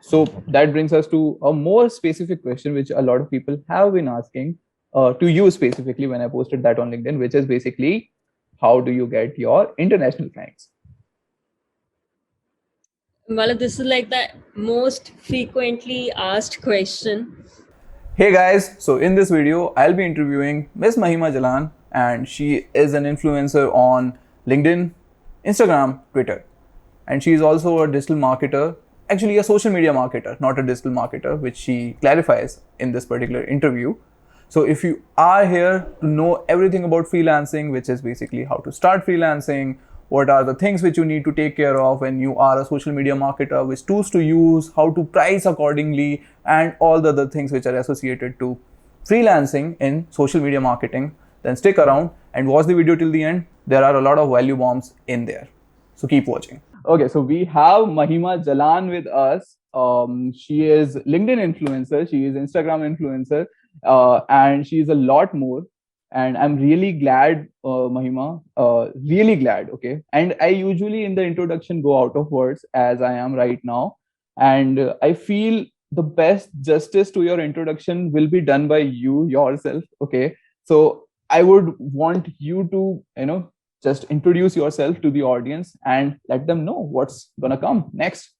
So that brings us to a more specific question which a lot of people have been asking to you specifically when I posted that on LinkedIn, which is basically, how do you get your international clients? Well, this is like the most frequently asked question. Hey guys, so in this video, I'll be interviewing Miss Mahima Jalan, and she is an influencer on LinkedIn, Instagram, Twitter. And she is also a digital marketer, actually, a social media marketer, not a digital marketer, which she clarifies in this particular interview. So, if you are here to know everything about freelancing, which is basically how to start freelancing, what are the things which you need to take care of when you are a social media marketer, which tools to use, how to price accordingly, and all the other things which are associated to freelancing in social media marketing, then stick around and watch the video till the end. There are a lot of value bombs in there. So keep watching. Okay, so we have Mahima Jalan with us. She is LinkedIn influencer, she is Instagram influencer, and she is a lot more. And I'm really glad, Mahima, really glad. Okay, and I usually in the introduction go out of words as I am right now, and I feel the best justice to your introduction will be done by you yourself. Okay, so I would want you to, just introduce yourself to the audience and let them know what's gonna come next.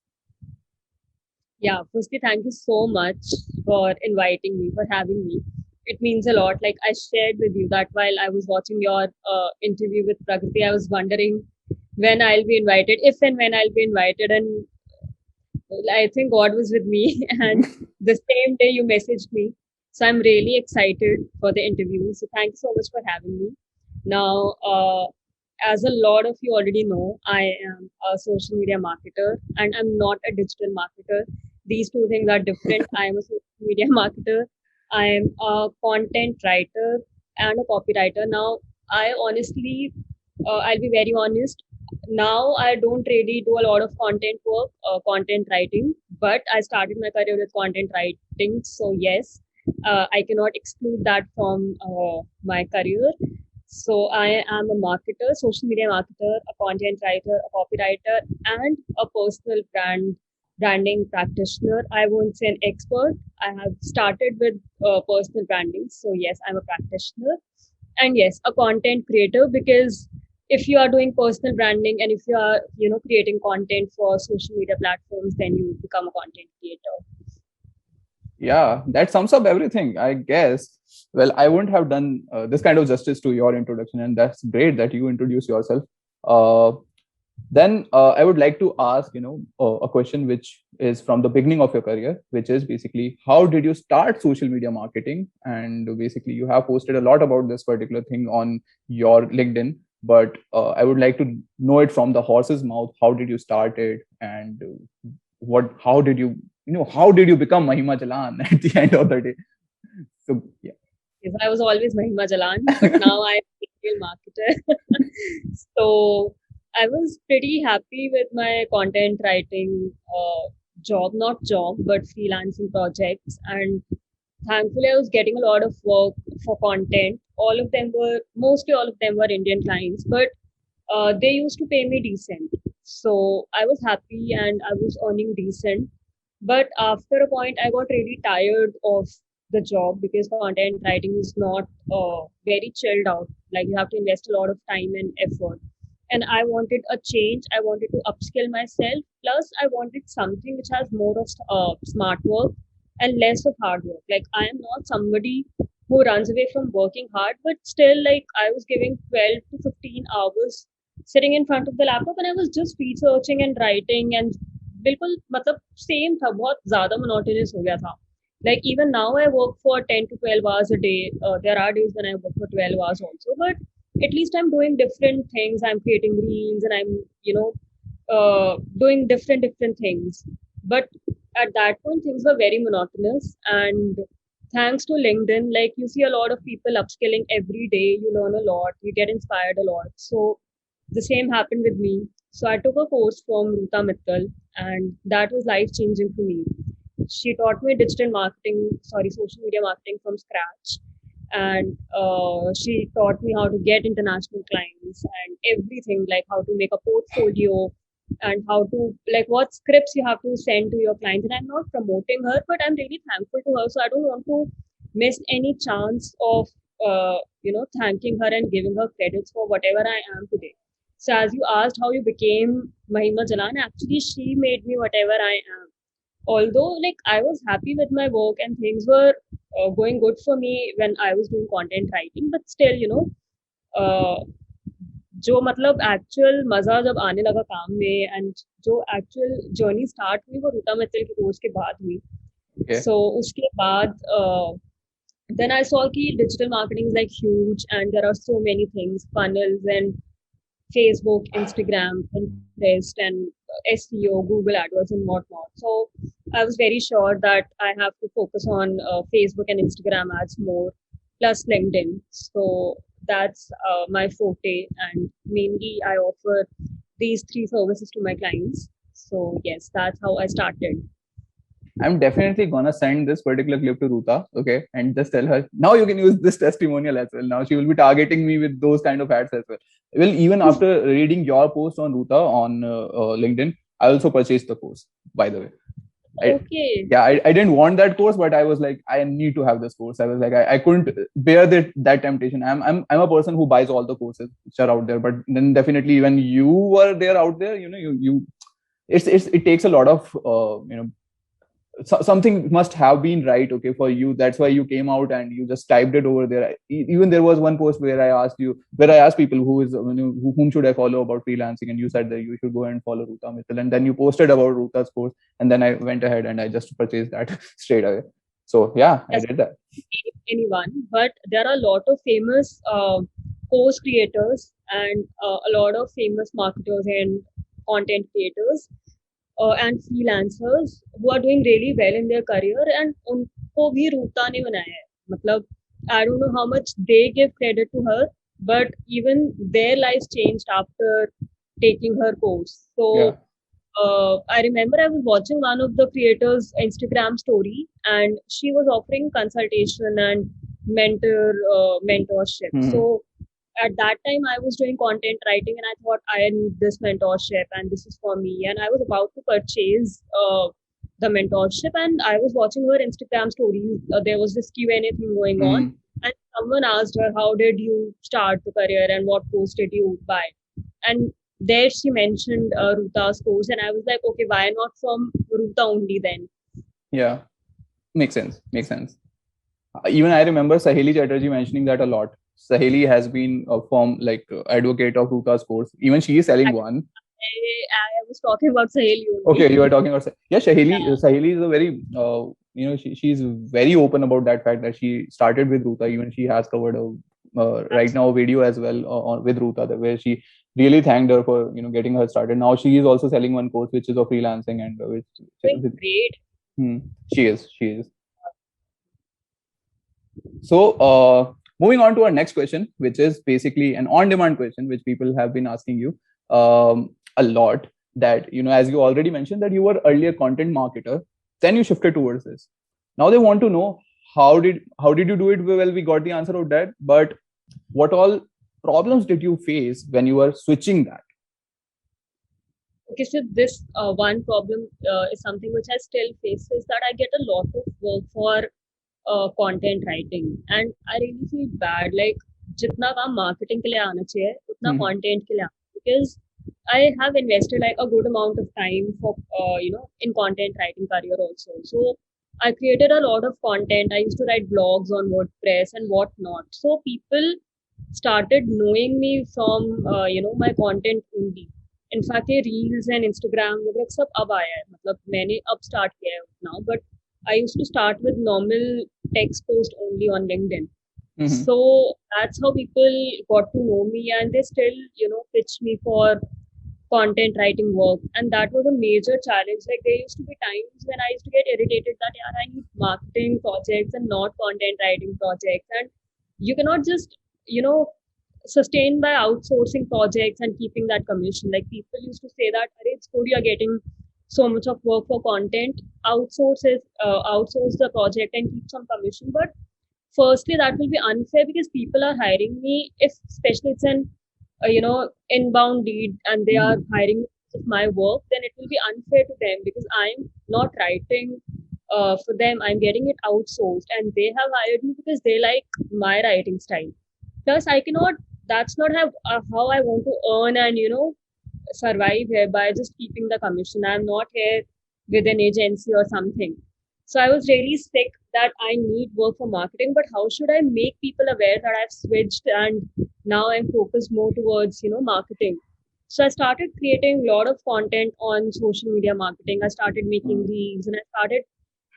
Yeah, firstly, thank you so much for inviting me, for having me. It means a lot. Like I shared with you that while I was watching your interview with Pragati, I was wondering when I'll be invited, if and when I'll be invited. And I think God was with me. And the same day you messaged me. So I'm really excited for the interview. So thanks so much for having me. Now, as a lot of you already know, I am a social media marketer and I'm not a digital marketer. These two things are different. I am a social media marketer. I am a content writer and a copywriter. Now, I honestly, I'll be very honest. Now, I don't really do a lot of content work, content writing, but I started my career with content writing. So, yes, I cannot exclude that from my career. So I am a marketer, social media marketer, a content writer, a copywriter, and a personal branding practitioner. I won't say an expert. I have started with personal branding. So yes, I'm a practitioner. And yes, a content creator, because if you are doing personal branding and if you are, creating content for social media platforms, then you become a content creator. Yeah, that sums up everything, I guess. Well, I wouldn't have done this kind of justice to your introduction, and that's great that you introduce yourself. Uh, then I would like to ask, a question which is from the beginning of your career, which is basically, how did you start social media marketing? And basically, you have posted a lot about this particular thing on your LinkedIn, but I would like to know it from the horse's mouth. How did you start it, and how did you, how did you become Mahima Jalan at the end of the day? So yeah. Yes, I was always Mahima Jalan, but now I'm a retail marketer. So I was pretty happy with my content writing job, not job, but freelancing projects. And thankfully, I was getting a lot of work for content. Mostly all of them were Indian clients, but they used to pay me decent. So I was happy and I was earning decent. But after a point, I got really tired of the job because content writing is not very chilled out. Like you have to invest a lot of time and effort. And I wanted a change. I wanted to upskill myself. Plus, I wanted something which has more of smart work and less of hard work. Like I am not somebody who runs away from working hard, but still, like I was giving 12 to 15 hours sitting in front of the laptop and I was just researching and writing and बिल्कुल मतलब same था बहुत ज़्यादा monotonous हो गया था like even now I work for 10 to 12 hours a day. There are days when I work for 12 hours also, but at least I'm doing different things. I'm creating reels and I'm doing different things. But at that point things were very monotonous, and thanks to LinkedIn, like you see a lot of people upskilling every day. You learn a lot, you get inspired a lot. So the same happened with me. So I took a course from Ruta Mittal, and that was life changing for me. She taught me social media marketing from scratch. And she taught me how to get international clients and everything, like how to make a portfolio, and how to, like, what scripts you have to send to your clients. And I'm not promoting her, but I'm really thankful to her. So I don't want to miss any chance of thanking her and giving her credits for whatever I am today. So as you asked how you became Mahima Jalan, actually she made me whatever I am. Although like I was happy with my work and things were going good for me when I was doing content writing, but still, uh, जो मतलब actual मजा जब आने लगा काम में and जो actual journey start हुई वो रूटा मित्तल के कोर्स के बाद हुई. Okay. So उसके बाद then I saw कि digital marketing is like huge and there are so many things, funnels and Facebook, Instagram, Pinterest, and SEO, Google AdWords, and whatnot. So I was very sure that I have to focus on Facebook and Instagram ads more, plus LinkedIn. So that's my forte, and mainly I offer these three services to my clients. So yes, that's how I started. I'm definitely gonna send this particular clip to Ruta, okay, and just tell her now you can use this testimonial as well. Now she will be targeting me with those kind of ads as well. Well, even after reading your post on Ruta on LinkedIn, I also purchased the course. By the way, Okay. I didn't want that course, but I was like, I need to have this course. I was like, I couldn't bear that temptation. I'm a person who buys all the courses which are out there, but then definitely when you were there out there, you it takes a lot of something must have been right, okay, for you. That's why you came out and you just typed it over there. Even there was one post where I asked people whom should I follow about freelancing, and you said that you should go and follow Ruta Mittal, and then you posted about Ruta's course, and then I went ahead and I just purchased that straight away. So yeah, I did that. Anyone, but there are a lot of famous course creators and a lot of famous marketers and content creators and freelancers who are doing really well in their career, and उनको भी रूता ने बनाया है. मतलब I don't know how much they give credit to her, but even their lives changed after taking her course. So Yeah. I remember I was watching one of the creators' Instagram story, and she was offering consultation and mentorship. Hmm. So at that time, I was doing content writing, and I thought I need this mentorship, and this is for me. And I was about to purchase the mentorship, and I was watching her Instagram stories. There was this Q&A thing going on, Hmm. and someone asked her, "How did you start the career, and what course did you buy?" And there she mentioned Ruta's course, and I was like, okay, why not from Ruta only then? Yeah, makes sense. Makes sense. Even I remember Saheli Chatterjee mentioning that a lot. Saheli has been a firm advocate of Ruta's course. Even she is selling one. I was talking about Saheli only. Okay, you are talking about Saheli is a very she's very open about that fact that she started with Ruta. Even she has covered right now a video as well with Ruta where she really thanked her for getting her started. Now she is also selling one course which is of freelancing and Doing great. She is. So moving on to our next question, which is basically an on-demand question which people have been asking you a lot. That as you already mentioned that you were earlier content marketer, then you shifted towards this. Now they want to know how did you do it? Well, we got the answer of that, but what all problems did you face when you were switching that? Okay, so this one problem is something which I still face, is that I get a lot of work for content writing, and I really feel bad. Like जितना काम marketing के लिए आना चाहिए, उतना Mhm. content के लिए आना, because I have invested like a good amount of time for in content writing career also. So I created a lot of content. I used to write blogs on WordPress and whatnot. So people started knowing me from my content only. In fact, ये reels and Instagram वगैरह सब अब आया है. मतलब मैंने अब start किया है now, but I used to start with normal text post only on LinkedIn. Mhm. So that's how people got to know me, and they still, pitch me for content writing work. And that was a major challenge. Like there used to be times when I used to get irritated that yeah, I need marketing projects and not content writing projects. And you cannot just, sustain by outsourcing projects and keeping that commission. Like people used to say that, it's good you're getting so much of work for content, outsource the project and keep some commission. But firstly, that will be unfair because people are hiring me, if especially it's an inbound lead and they are hiring of my work, then it will be unfair to them because I'm not writing for them. I'm getting it outsourced, and they have hired me because they like my writing style. Plus, I cannot. That's not how I want to earn and survive here by just keeping the commission. I'm not here with an agency or something. So I was really sick that I need work for marketing, but how should I make people aware that I've switched and now I'm focused more towards, marketing. So I started creating a lot of content on social media marketing. I started making reels and I started,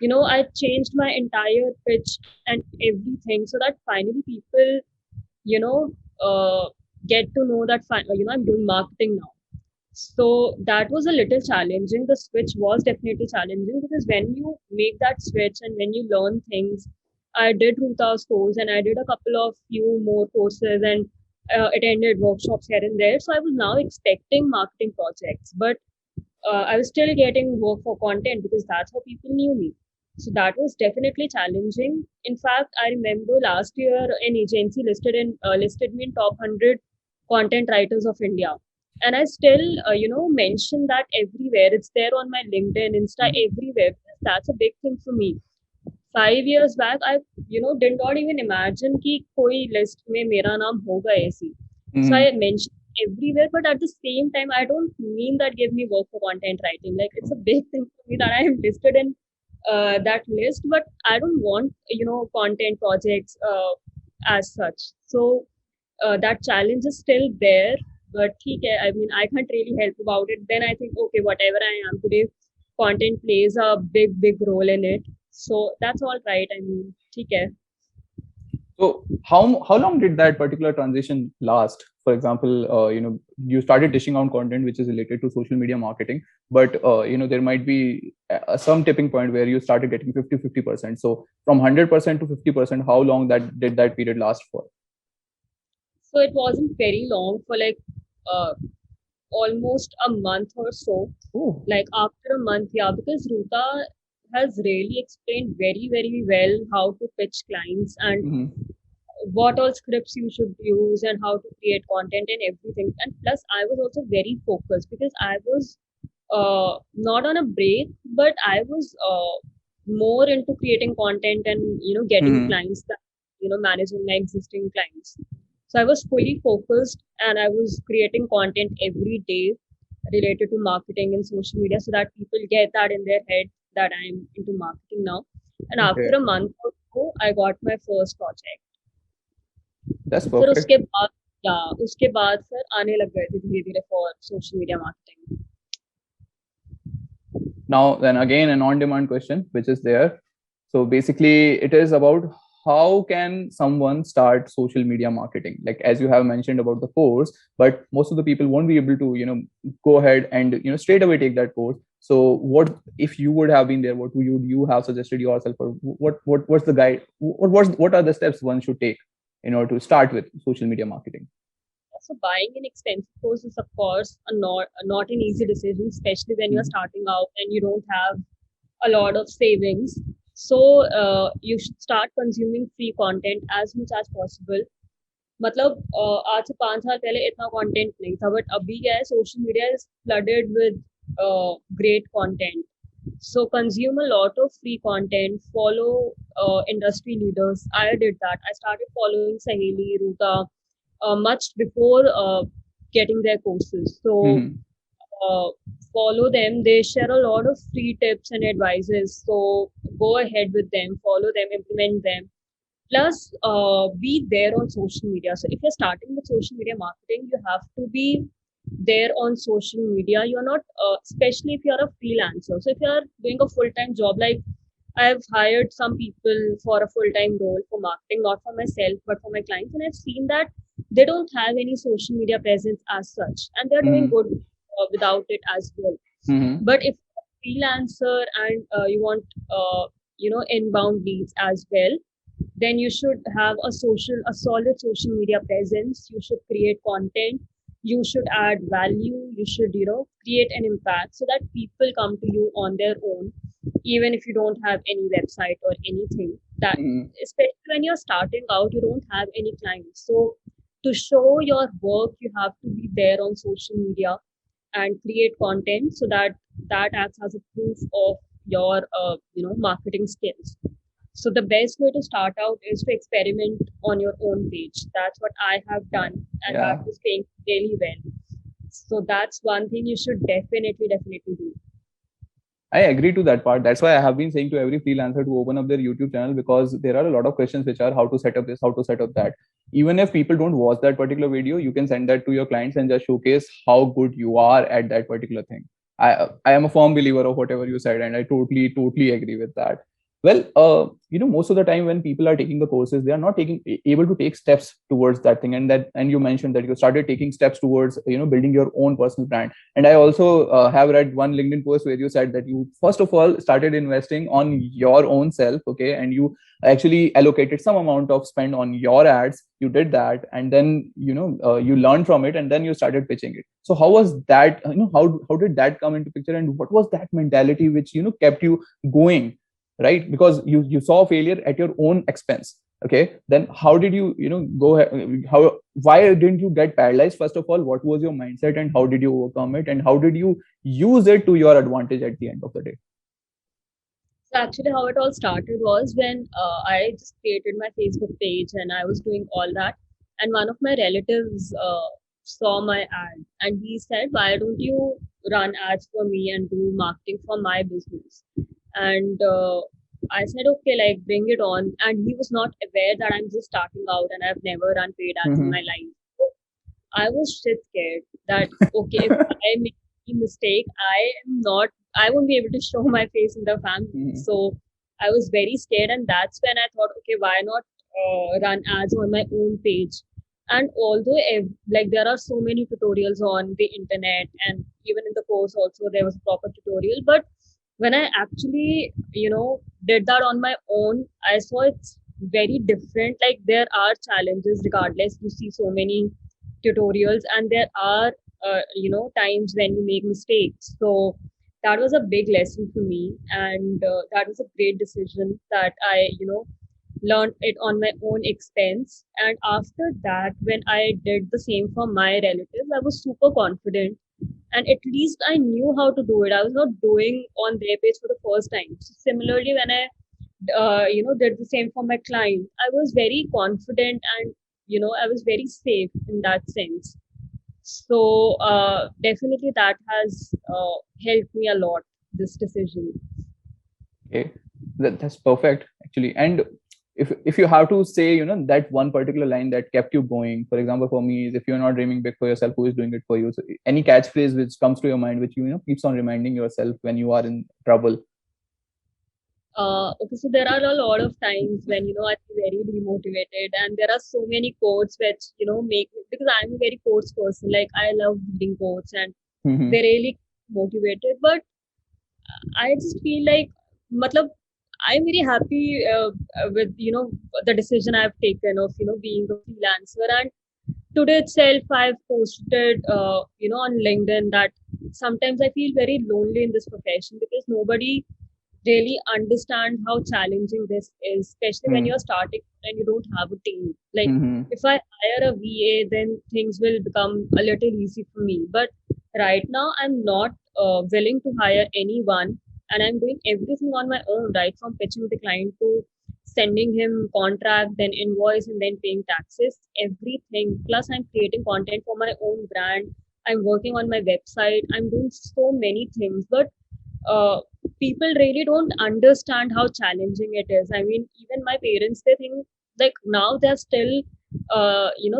I changed my entire pitch and everything so that finally people, you know, get to know that, I'm doing marketing now. So that was a little challenging. The switch was definitely challenging because when you make that switch and when you learn things, I did Ruta's course and I did a couple of few more courses and attended workshops here and there. So I was now expecting marketing projects, but I was still getting work for content because that's how people knew me. So that was definitely challenging. In fact, I remember last year an agency listed me in top 100 content writers of India, and I still mention that everywhere. It's there on my LinkedIn, Insta, everywhere. That's a big thing for me. 5 years back, I did not even imagine कि कोई list में मेरा नाम होगा ऐसी. So I mentioned everywhere, but at the same time, I don't mean that give me work for content writing. Like it's a big thing for me that I am listed in that list, but I don't want content projects as such. So that challenge is still there, but ठीक है. I mean, I can't really help about it. Then I think, okay, whatever I am today, content plays a big role in it. So that's all right. I mean, ठीक है. So how long did that particular transition last? For example, you started dishing out content which is related to social media marketing, but there might be some tipping point where you started getting 50%. So from 100% to 50%, how long did that period last for? So it wasn't very long, for like almost a month or so. Oh. Like after a month, yeah, because Ruta has really explained very well how to pitch clients and what all scripts you should use and how to create content and everything. And plus, I was also very focused because I was not on a break, but I was more into creating content and getting clients that managing my existing clients. So I was fully focused and I was creating content every day related to marketing and social media so that people get that in their head that I'm into marketing now. And after a month or so, I got my first project. That's फिर perfect. उसके बाद फिर आने लग गए थे धीरे धीरे for social media marketing. Now then again an on-demand question which is there. So basically it is about how can someone start social media marketing? Like as you have mentioned about the course, but most of the people won't be able to go ahead and straight away take that course. So what if you would have been there, what would you have suggested yourself, or what's the guide, what are the steps one should take in order to start with social media marketing? So buying an expensive course is of course not an easy decision, especially when you're starting out and you don't have a lot of savings. So you should start consuming free content as much as possible. मतलब आज से 5 साल पहले इतना content नहीं था, but अभी क्या है, social media is flooded with great content. So consume a lot of free content, follow industry leaders. I did that. I started following Saheli, Ruta much before getting their courses. So follow them. They share a lot of free tips and advices. So go ahead with them, follow them, implement them. Plus, be there on social media. So if you're starting with social media marketing, you have to be there on social media. You're not, especially if you're a freelancer. So if you're doing a full-time job, like I've hired some people for a full-time role for marketing, not for myself, but for my clients. And I've seen that they don't have any social media presence as such, and they're doing good without it as well. But if you're a freelancer and you want, inbound leads as well, then you should have a solid social media presence. You should create content. You should add value. You should, create an impact so that people come to you on their own, even if you don't have any website or anything. That especially when you're starting out, you don't have any clients. So to show your work, you have to be there on social media. and create content so that that acts as a proof of your marketing skills. So the best way to start out is to experiment on your own page. That's what I have done, and that Yeah, was paying really well. So that's one thing you should definitely do. I agree to that part. That's why I have been saying to every freelancer to open up their YouTube channel, because there are a lot of questions which are how to set up this, how to set up that. Even if people don't watch that particular video, you can send that to your clients and just showcase how good you are at that particular thing. I am a firm believer of whatever you said, and I totally agree with that. Well, most of the time when people are taking the courses, they are not able to take steps towards that thing. And you mentioned that you started taking steps towards building your own personal brand. And I also have read one LinkedIn post where you said that you first of all started investing on your own self, okay, and you actually allocated some amount of spend on your ads. You did that, and then you learned from it, and then you started pitching it. So how was that? How did that come into picture, and what was that mentality which kept you going, right? Because you saw failure at your own expense. Okay, then how did you go ahead, how why didn't you get paralyzed? First of all, what was your mindset, and how did you overcome it, and how did you use it to your advantage at the end of the day? So actually, how it all started was when I just created my Facebook page and I was doing all that, and one of my relatives saw my ad and he said, "Why don't you run ads for me and do marketing for my business?" And I said, "Okay, like bring it on." And he was not aware that I'm just starting out and I've never run paid ads in Mm-hmm. my life. So I was shit scared that okay, if I make a mistake, I won't be able to show my face in the family. Mm-hmm. So I was very scared, and that's when I thought, okay, why not run ads on my own page? And although like there are so many tutorials on the internet, and even in the course also there was a proper tutorial, but when I actually did that on my own, I saw it's very different. Like there are challenges regardless. You see so many tutorials, and there are times when you make mistakes. So that was a big lesson for me, and that was a great decision that I learned it on my own expense. And after that, when I did the same for my relatives, I was super confident, and at least I knew how to do it. I was not doing on their page for the first time. So similarly, when I did the same for my client, I was very confident, and I was very safe in that sense. So definitely that has helped me a lot, this decision. Okay, that's perfect actually. And if you have to say, that one particular line that kept you going, for example, for me is, if you're not dreaming big for yourself, who is doing it for you? So any catchphrase which comes to your mind, which keeps on reminding yourself when you are in trouble. Okay, so there are a lot of times when I feel very demotivated, and there are so many quotes which make me, because I'm a very quotes person. Like I love reading quotes, and Mm-hmm. they really motivated. But I just feel like, matlab, I'm very happy with the decision I've taken of being a freelancer. And today itself, I've posted on LinkedIn that sometimes I feel very lonely in this profession because nobody really understand how challenging this is, especially when you're starting and you don't have a team. Like Mm-hmm. if I hire a VA, then things will become a little easy for me. But right now, I'm not willing to hire anyone, and I'm doing everything on my own, right from pitching the client to sending him contract, then invoice, and then paying taxes, everything. Plus, I'm creating content for my own brand. I'm working on my website. I'm doing so many things, but uh, people really don't understand how challenging it is. I mean, even my parents, they think like now they're still,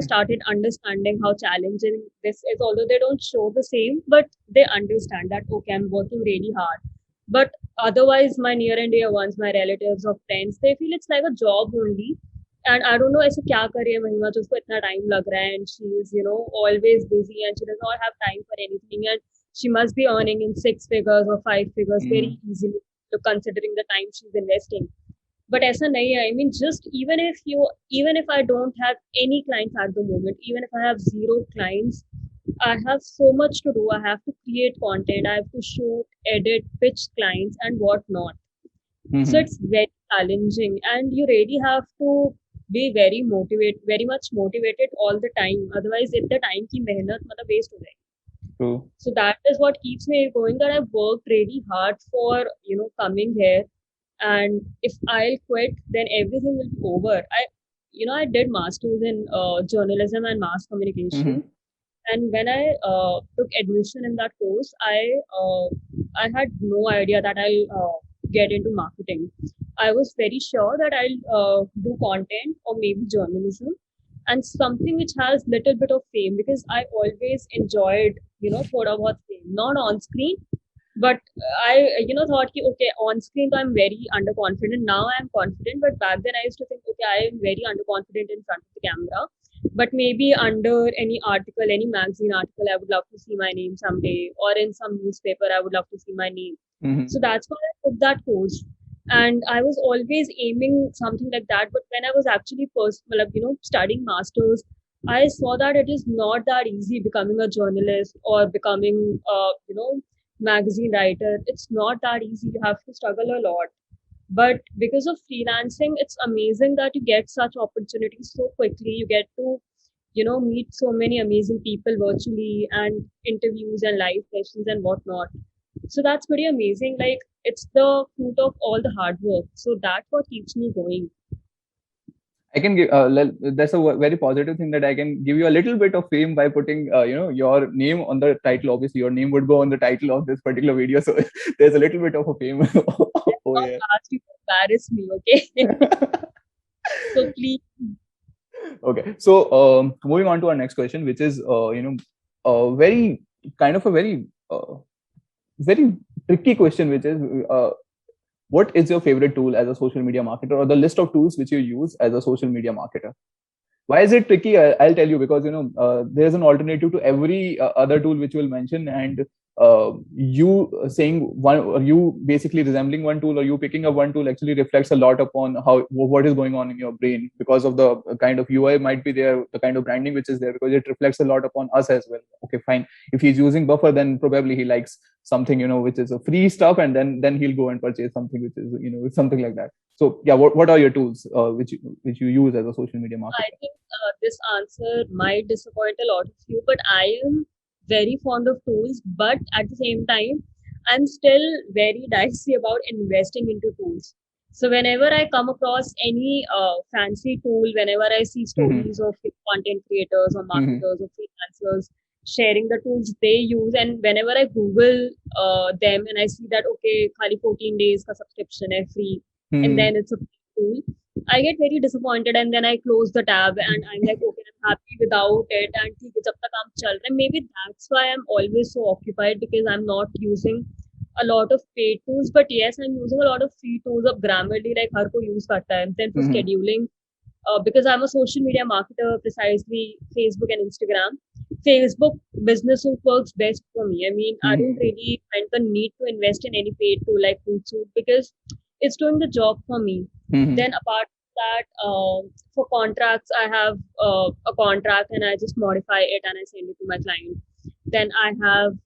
started understanding how challenging this is. Although they don't show the same, but they understand that okay, I'm working really hard. But otherwise, my near and dear ones, my relatives or friends, they feel it's like a job only. And I don't know ऐसे क्या करे महिमा जो उसको इतना time लग रहा है, and she is always busy and she does not have time for anything, and she must be earning in six figures or five figures very Mm-hmm. easily, considering the time she's investing. But ऐसा नहीं है. I mean, just even if I don't have any clients at the moment, even if I have zero clients, I have so much to do. I have to create content, I have to shoot, edit, pitch clients, and whatnot. So Mm-hmm. it's very challenging, and you really have to be very much motivated all the time. Otherwise, if the time की मेहनत मतलब waste हो जाएगी. True. So that is what keeps me going, that I've worked really hard for, coming here. And if I'll quit, then everything will be over. I did masters in journalism and mass Mm-hmm. communication. And when I took admission in that course, I had no idea that I'll get into marketing. I was very sure that I'll do content or maybe journalism and something which has little bit of fame, because I always enjoyed, thoda bahut fame, not on screen, but I, thought ki, okay, on screen I'm very underconfident. Now I'm confident, but back then I used to think, okay, I am very underconfident in front of the camera, but maybe under any article, any magazine article, I would love to see my name someday, or in some newspaper, I would love to see my name. Mm-hmm. So that's why I took that course. And I was always aiming something like that. But when I was actually first, studying masters, I saw that it is not that easy becoming a journalist or becoming, magazine writer. It's not that easy. You have to struggle a lot. But because of freelancing, it's amazing that you get such opportunities so quickly. You get to, meet so many amazing people virtually, and interviews and live sessions and whatnot. So that's pretty amazing. Like, it's the fruit of all the hard work. So that's what keeps me going. I can give that's a very positive thing, that I can give you a little bit of fame by putting your name on the title. Obviously, your name would go on the title of this particular video, so there's a little bit of a fame. I've Oh not yeah. asked you to embarrass me, okay? So please. Okay, so moving on to our next question, which is a very kind of a very tricky question, which is what is your favorite tool as a social media marketer, or the list of tools which you use as a social media marketer? Why is it tricky? I'll tell you, because there's an alternative to every other tool which you will mention, and you saying one, or you basically resembling one tool, or you picking up one tool, actually reflects a lot upon how what is going on in your brain, because of the kind of UI might be there, the kind of branding which is there, because it reflects a lot upon us as well. Okay, fine. If he's using Buffer, then probably he likes something which is a free stuff, and then he'll go and purchase something which is something like that. So yeah, what are your tools which you use as a social media I marketer? think this answer might disappoint a lot of you, but I am very fond of tools. But at the same time, I'm still very dicey about investing into tools. So whenever I come across any fancy tool, whenever I see Mm-hmm. stories of content creators or Mm-hmm. marketers or freelancers sharing the tools they use, and whenever I Google them and I see that, okay, khali 14 days ka subscription hai free, and Mm-hmm. then it's a free tool, I get very disappointed, and then I close the tab and I'm like, okay, I'm happy without it, and theek hai, jab tak kaam chal raha hai. Maybe that's why I'm always so occupied, because I'm not using a lot of paid tools. But yes, I'm using a lot of free tools of Grammarly, like har koi use karta hai. And then for Mm-hmm. scheduling, because I'm a social media marketer, precisely Facebook and Instagram. Facebook business suite works best for me. I mean, I don't Mm-hmm. really find the need to invest in any paid tool like Hootsuite, because it's doing the job for me. Mm-hmm. Then apart from that, for contracts, I have a contract and I just modify it and I send it to my client. Then I have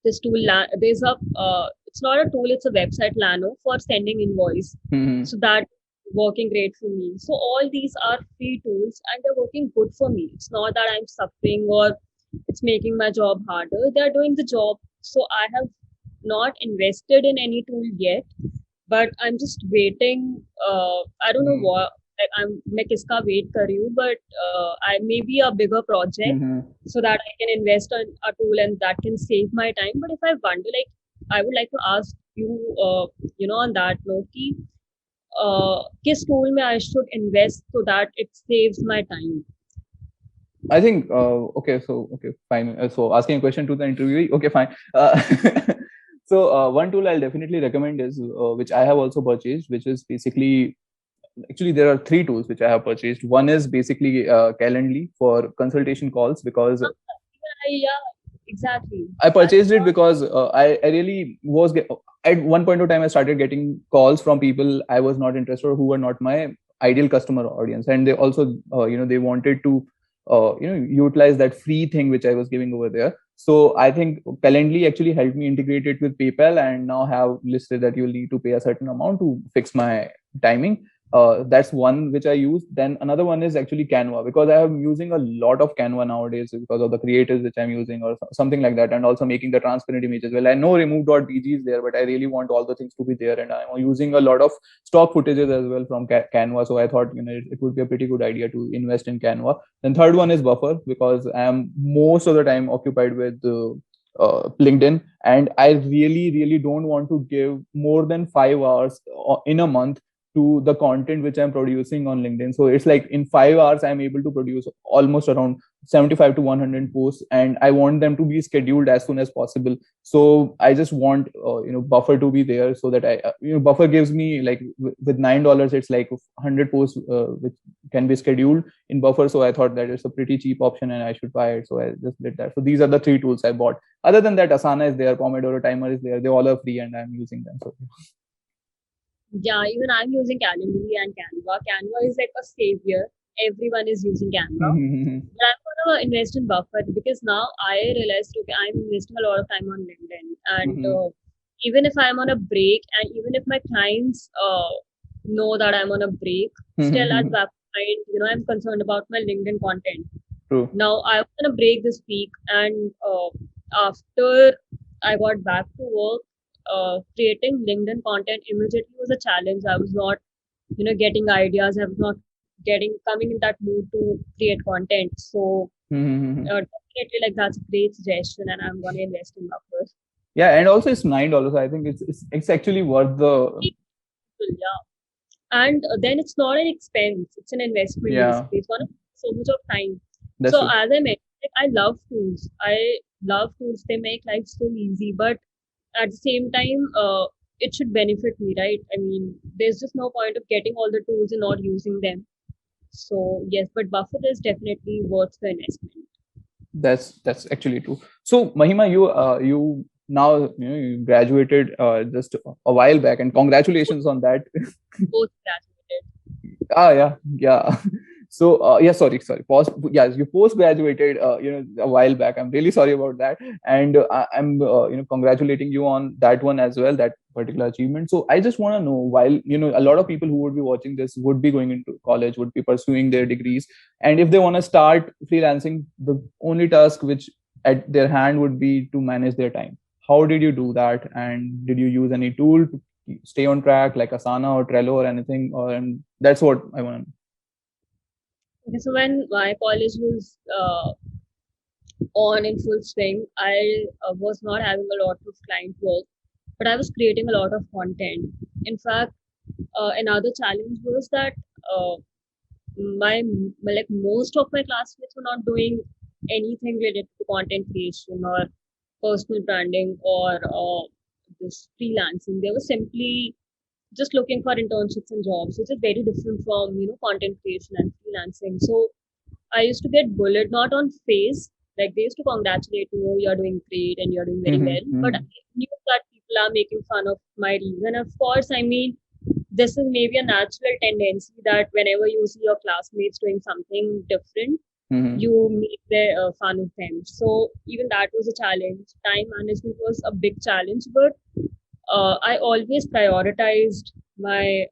this tool. There's a it's not a tool; it's a website, Lano, for sending invoice. Mm-hmm. So that working great for me. So all these are free tools and they're working good for me. It's not that I'm suffering or it's making my job harder. They're doing the job. So I have not invested in any tool yet, but I'm just waiting. I don't know what. Like, मैं किसका wait कर रही हूँ, but I maybe a bigger project, Mm-hmm. so that I can invest on a tool and that can save my time. But if I wonder, like, I would like to ask you, on that note, कि किस tool में I should invest so that it saves my time. I think okay, fine. So asking a question to the interviewee, okay, fine. So one tool I'll definitely recommend is which I have also purchased, which is basically, actually there are three tools which I have purchased. One is basically Calendly for consultation calls, because Yeah, exactly. I That's purchased it what. because I really was at one point of time I started getting calls from people I was not interested, or who were not my ideal customer audience, and they also they wanted to utilize that free thing which I was giving over there. So I think Calendly actually helped me integrate it with PayPal, and now have listed that you'll need to pay a certain amount to fix my timing. That's one which I use. Then another one is actually Canva, because I am using a lot of Canva nowadays because of the creators which I'm using, or something like that, and also making the transparent images. Well, I know remove.bg is there, but I really want all the things to be there, and I'm using a lot of stock footages as well from Canva. So I thought, it would be a pretty good idea to invest in Canva. Then third one is Buffer, because I am most of the time occupied with LinkedIn, and I really don't want to give more than 5 hours in a month to the content which I'm producing on LinkedIn. So it's like in 5 hours, I'm able to produce almost around 75 to 100 posts, and I want them to be scheduled as soon as possible. So I just want, Buffer to be there, so that Buffer gives me, like, with $9, it's like 100 posts which can be scheduled in Buffer. So I thought that it's a pretty cheap option and I should buy it. So I just did that. So these are the three tools I bought. Other than that, Asana is there, Pomodoro timer is there. They all are free and I'm using them. So Yeah, even I'm using Calendly and Canva. Canva is like a savior. Everyone is using Canva. But I'm gonna invest in Buffer because now I realized, okay, I'm investing a lot of time on LinkedIn, and even if I'm on a break, and even if my clients know that I'm on a break, still at that point, I'm concerned about my LinkedIn content. True. Now I was on a break this week, and after I got back to work, creating LinkedIn content immediately was a challenge. I was not, getting ideas. I was not coming in that mood to create content. So definitely, like, that's a great suggestion, and I'm gonna invest in Buffer. Yeah, and also it's $9. I think it's actually worth the. Yeah, and then it's not an expense; it's an investment. Yeah, Basically, it's gonna take so much of time. that's So true. as I mentioned, like, I love tools. I love tools. They make life so easy, but at the same time, it should benefit me, right? I mean, there's just no point of getting all the tools and not using them. So yes, but Buffer is definitely worth the investment. That's actually true. So Mahima, you now, you graduated just a while back, and congratulations on that. Both graduated. Yeah, yeah. So yeah, sorry, post, yes, you post graduated a while back. I'm really sorry about that, and I'm congratulating you on that one as well, that particular achievement. So I just want to know, while a lot of people who would be watching this would be going into college, would be pursuing their degrees, and if they want to start freelancing, the only task which at their hand would be to manage their time. How did you do that, and did you use any tool to stay on track, like Asana or Trello or anything? Or, and that's what I want to know. Okay, so when my college was on in full swing, I was not having a lot of client work, but I was creating a lot of content. In fact, another challenge was that uh, my like most of my classmates were not doing anything related to content creation or personal branding or this freelancing. They were simply just looking for internships and jobs, which is very different from content creation and freelancing. So I used to get bullied not on face, like they used to congratulate me, oh, you're doing great and you're doing very Mm-hmm, well. But I mm-hmm, knew that people are making fun of my reels, and of course, I mean, this is maybe a natural tendency that whenever you see your classmates doing something different, mm-hmm, you make their fun of them. So even that was a challenge. Time management was a big challenge, but I always prioritized my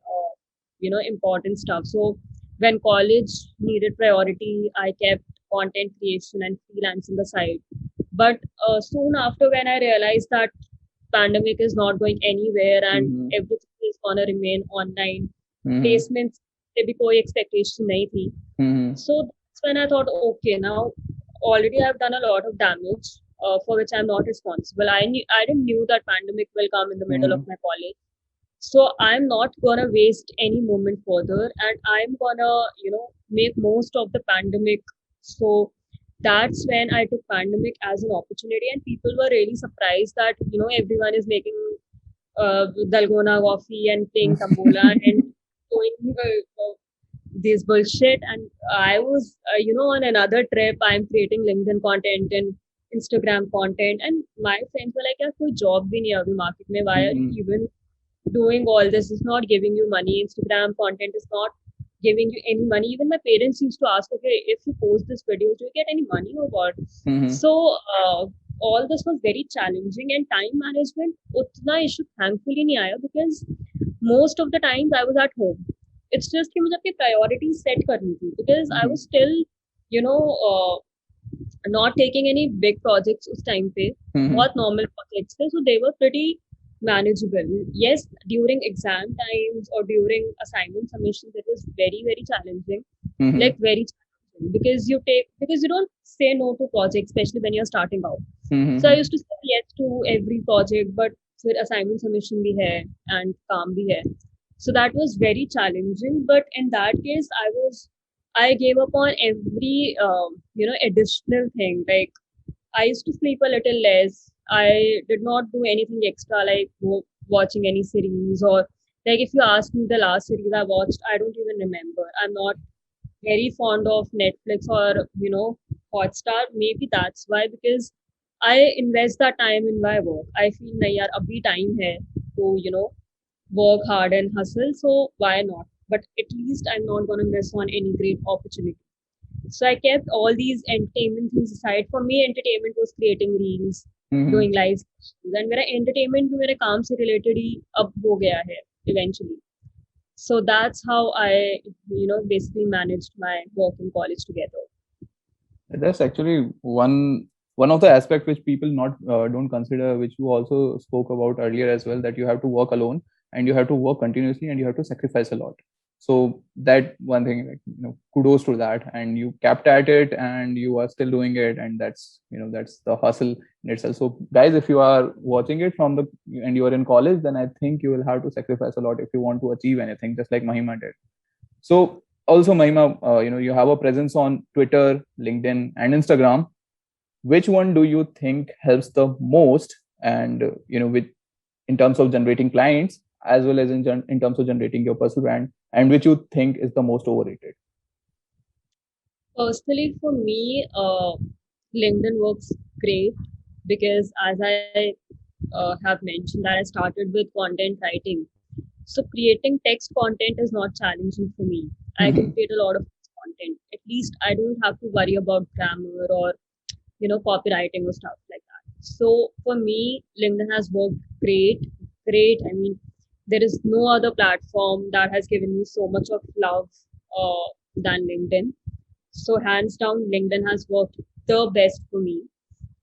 important stuff. So when college needed priority, I kept content creation and freelancing aside. But soon after, when I realized that pandemic is not going anywhere and mm-hmm, everything is gonna remain online, mm-hmm, placements से भी कोई expectation नहीं थी. mm-hmm, So that's when I thought, okay, now already I've done a lot of damage for which I'm not responsible. I didn't knew that pandemic will come in the middle of mm-hmm, my college. So I'm not gonna waste any moment further, and I'm gonna, make most of the pandemic. So that's when I took pandemic as an opportunity, and people were really surprised that everyone is making dalgona coffee and playing tambola and doing this bullshit. And I was, on another trip. I'm creating LinkedIn content and Instagram content, and my friends were like, "Yeah, कोई job भी नहीं है अभी market में. Why are you mm-hmm, even doing all this? It's not giving you money. Instagram content is not giving you any money." Even my parents used to ask, okay, if you post this video, do you get any money or what? mm-hmm, So all this was very challenging, and time management utna issue thankfully nahi aaya because most of the times I was at home. it's just कि मुझे अपनी priorities set करनी थी because I was still you know not taking any big projects उस time पे बहुत normal projects थे, so they were pretty manageable. Yes, during exam times or during assignment submissions it was very challenging, like very challenging because you don't say no to projects, especially when you're starting out. So I used to say yes to every project, but फिर assignment submission भी है and काम भी है. So that was very challenging. But in that case, I gave up on every additional thing. Like I used to sleep a little less. I did not do anything extra like watching any series or like if you ask me the last series I watched, I don't even remember. I'm not very fond of Netflix or Hotstar. Maybe that's why because I invest that time in my work. I feel nahi yaar abhi time hai to work hard and hustle. So why not? But at least I'm not gonna miss on any great opportunity. So I kept all these entertainment things aside. For me, entertainment was creating reels, doing live sessions, and मेरा entertainment भी मेरे काम से related ही अब हो गया है eventually. So that's how I basically managed my work in college together. That's actually one of the aspects which people not don't consider, which you also spoke about earlier as well, that you have to work alone and you have to work continuously and you have to sacrifice a lot. So that one thing, like, kudos to that, and you kept at it and you are still doing it, and that's the hustle in itself. So guys, if you are watching it from the and you are in college, then I think you will have to sacrifice a lot if you want to achieve anything, just like Mahima did. So also, Mahima, you have a presence on Twitter, LinkedIn, and Instagram. Which one do you think helps the most, and with in terms of generating clients as well as in terms of generating your personal brand, and which you think is the most overrated? Personally, for me, LinkedIn works great because as I have mentioned that I started with content writing. So creating text content is not challenging for me. I can create a lot of content. At least I don't have to worry about grammar or copywriting or stuff like that. So for me, LinkedIn has worked great. I mean, there is no other platform that has given me so much of love than LinkedIn. So hands down, LinkedIn has worked the best for me,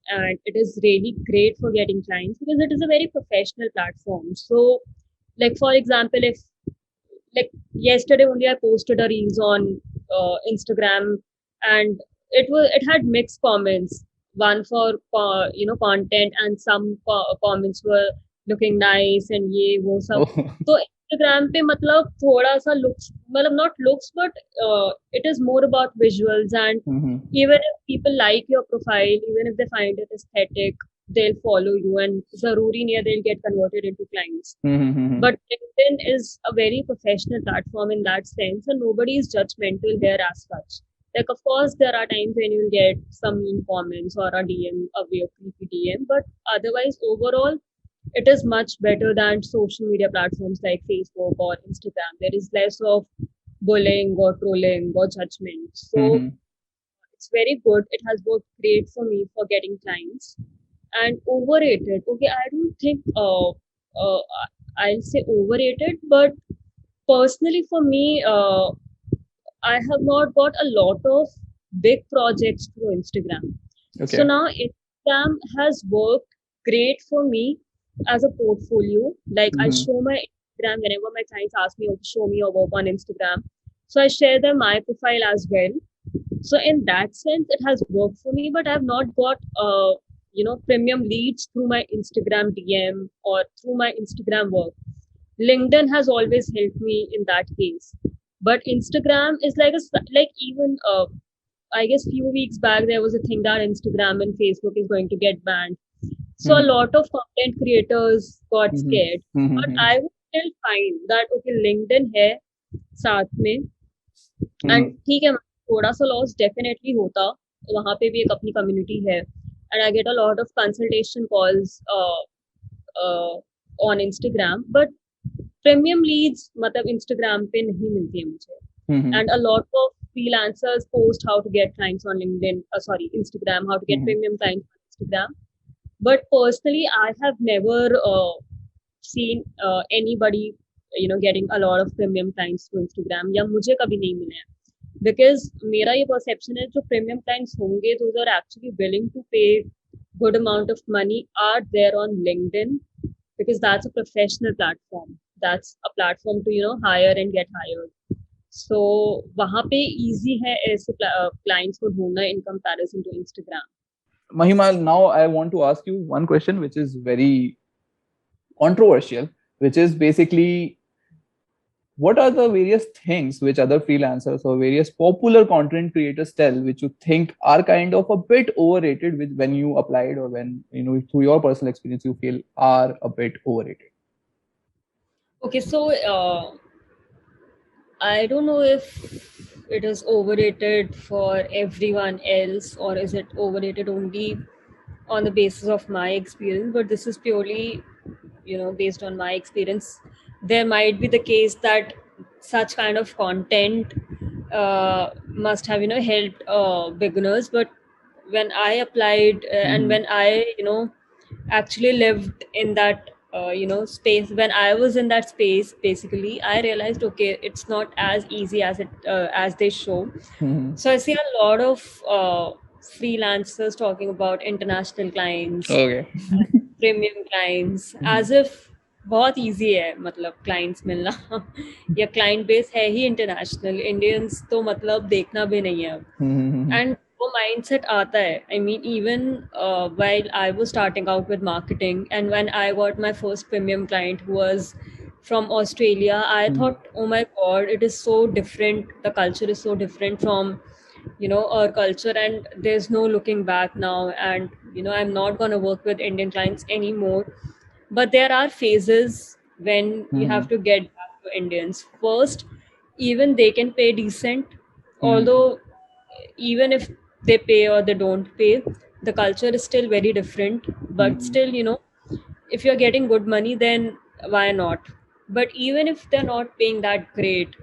and it is really great for getting clients because it is a very professional platform. So, like for example, if like yesterday only I posted a reels on Instagram, and it had mixed comments. One for content, and some comments were looking nice and ये वो सब. Oh. तो Instagram पे मतलब थोड़ा सा looks मतलब not looks but it is more about visuals, and even if people like your profile, even if they find it aesthetic, they'll follow you, and zaruri nahi hai they'll get converted into clients. But LinkedIn is a very professional platform in that sense, and nobody is judgmental here as such. Like, of course, there are times when you'll get some mean comments or a DM, a weird creepy DM, but otherwise, overall, it is much better than social media platforms like Facebook or Instagram. There is less of bullying or trolling or judgment. So it's very good. It has worked great for me for getting clients. And overrated. Okay, I don't think I'll say overrated, but personally for me, I have not got a lot of big projects through Instagram. Okay. So now Instagram has worked great for me as a portfolio. Like I show my Instagram whenever my clients ask me to show me your work on Instagram. So I share them my profile as well. So in that sense, it has worked for me, but I've not got premium leads through my Instagram DM or through my Instagram work. LinkedIn has always helped me in that case, but Instagram is like like even I guess few weeks back there was a thing that Instagram and Facebook is going to get banned. So a lot of content creators got scared, but I would still find that okay, LinkedIn है साथ में, and ठीक है थोड़ा सा loss definitely होता, वहाँ पे भी एक अपनी कम्युनिटी है, and I get a lot of consultation calls on Instagram, but premium leads मतलब Instagram पे नहीं मिलती है मुझे, and a lot of freelancers post how to get clients on LinkedIn, Instagram, how to get premium clients on Instagram, but personally I have never seen anybody getting a lot of premium clients through Instagram, या मुझे कभी नहीं मिले हैं. Because मेरा ये perception है जो premium clients होंगे, those are actually willing to pay good amount of money are there on LinkedIn, because that's a professional platform. That's a platform to hire and get hired. So वहाँ पे easy है ऐसे clients को ढूंढना in comparison to Instagram. Mahima, now I want to ask you one question which is very controversial, which is basically what are the various things which other freelancers or various popular content creators tell which you think are kind of a bit overrated, which when you applied or when through your personal experience you feel are a bit overrated? Okay, so I don't know if it is overrated for everyone else or is it overrated only on the basis of my experience, but this is purely, based on my experience. There might be the case that such kind of content must have, helped beginners, but when I applied and when I, actually lived in that space, when I was in that space, basically I realized, okay, it's not as easy as it as they show. So I see a lot of freelancers talking about international clients, Okay. Premium clients, as if बहुत easy है मतलब clients मिलना या client base है ही international, Indians तो मतलब देखना भी नहीं है अब. एंड वो माइंडसेट आता है. I mean even while I was starting out with marketing and when I got my first premium client who was from Australia, I thought, oh my god, it is so different. The culture is so different from our culture, and there's no looking back now. And I'm not going to work with Indian clients anymore. But there are phases when you have to get back to Indians first. Even they can pay decent, although even if they pay or they don't pay, the culture is still very different. But still, if you're getting good money, then why not? But even if they're not paying that great,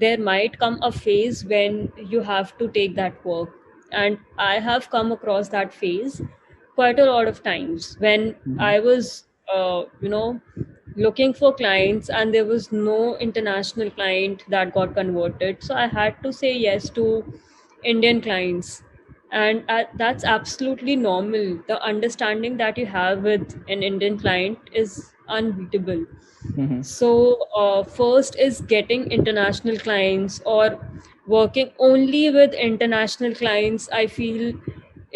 there might come a phase when you have to take that work. And I have come across that phase quite a lot of times when I was, looking for clients and there was no international client that got converted. So I had to say yes to Indian clients. And that's absolutely normal. The understanding that you have with an Indian client is unbeatable. So, first is getting international clients or working only with international clients, I feel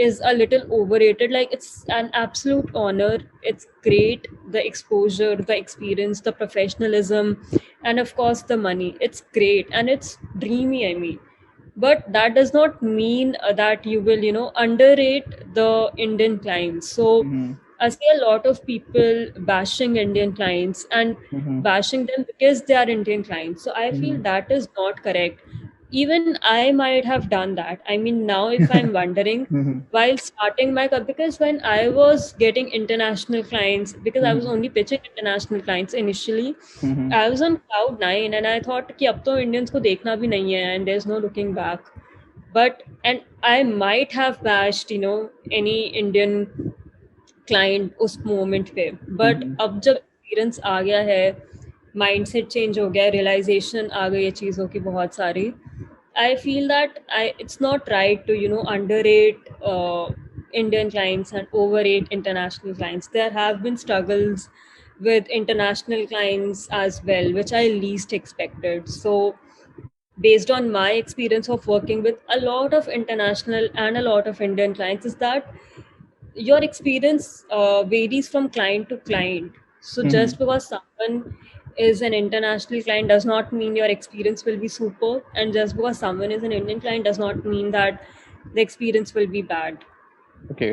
is a little overrated. Like, it's an absolute honor. It's great. The exposure, the experience, the professionalism, and of course, the money. It's great and it's dreamy, I mean. But that does not mean that you will, underrate the Indian clients. So, I see a lot of people bashing Indian clients and bashing them because they are Indian clients. So I feel that is not correct. Even I might have done that. I mean, now if I'm wondering, while starting my career, because when I was getting international clients, because I was only pitching international clients initially, I was on cloud nine and I thought कि अब तो Indians को देखना भी नहीं है and there's no looking back. But and I might have bashed, any Indian client उस moment पे, बट अब जब एक्सपीरियंस आ गया है, माइंडसेट चेंज हो गया है, रियलाइजेशन आ गई है चीज़ों की बहुत सारी, I feel that I it's not right to underrate Indian clients and overrate international clients. There have been struggles with international clients as well, which I least expected. So based on my experience of working with a lot of international and a lot of Indian clients, is that your experience varies from client to client. So just because someone is an international client does not mean your experience will be super, and just because someone is an Indian client does not mean that the experience will be bad. Okay,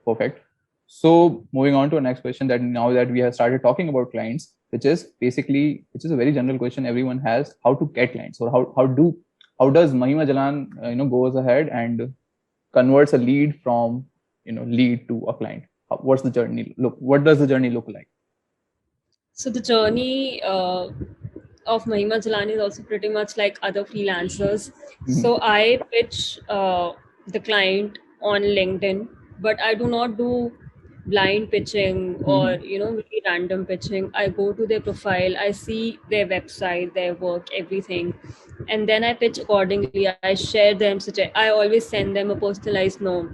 perfect. So moving on to our next question, that now that we have started talking about clients, which is a very general question everyone has: how to get clients, or how does Mahima Jalan goes ahead and converts a lead from lead to a client? What's the journey look? What does the journey look like? So the journey of Mahima Jalan is also pretty much like other freelancers. So I pitch the client on LinkedIn, but I do not do blind pitching or Mm-hmm. really random pitching, I go to their profile, I see their website, their work, everything, and then I pitch accordingly. I share them, I always send them a personalized note.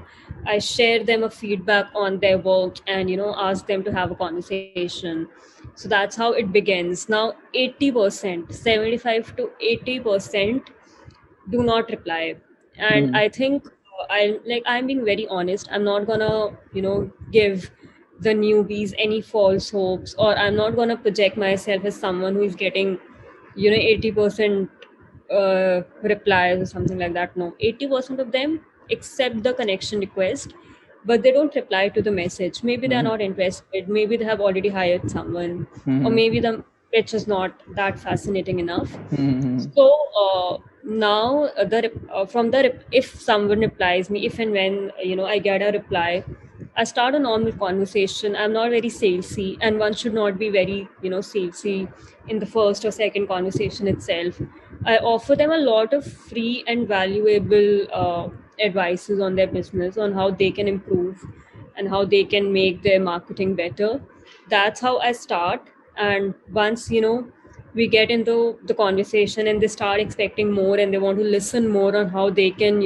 I share them a feedback on their work and ask them to have a conversation. So that's how it begins. Now 80%, 75 to 80% do not reply. And Mm-hmm. I think I'm being very honest. I'm not gonna give the newbies any false hopes, or I'm not gonna project myself as someone who is getting 80% replies or something like that. No, 80% of them accept the connection request, but they don't reply to the message. Maybe they're Mm-hmm. not interested, maybe they have already hired someone, or Mm-hmm. maybe the pitch is not that fascinating enough. Mm-hmm. So now from the if someone replies me, if and when I get a reply, I start a normal conversation. I'm not very salesy, and one should not be very salesy in the first or second conversation itself. I offer them a lot of free and valuable advices on their business, on how they can improve and how they can make their marketing better. That's how I start. And once we get into the conversation and they start expecting more and they want to listen more on how they can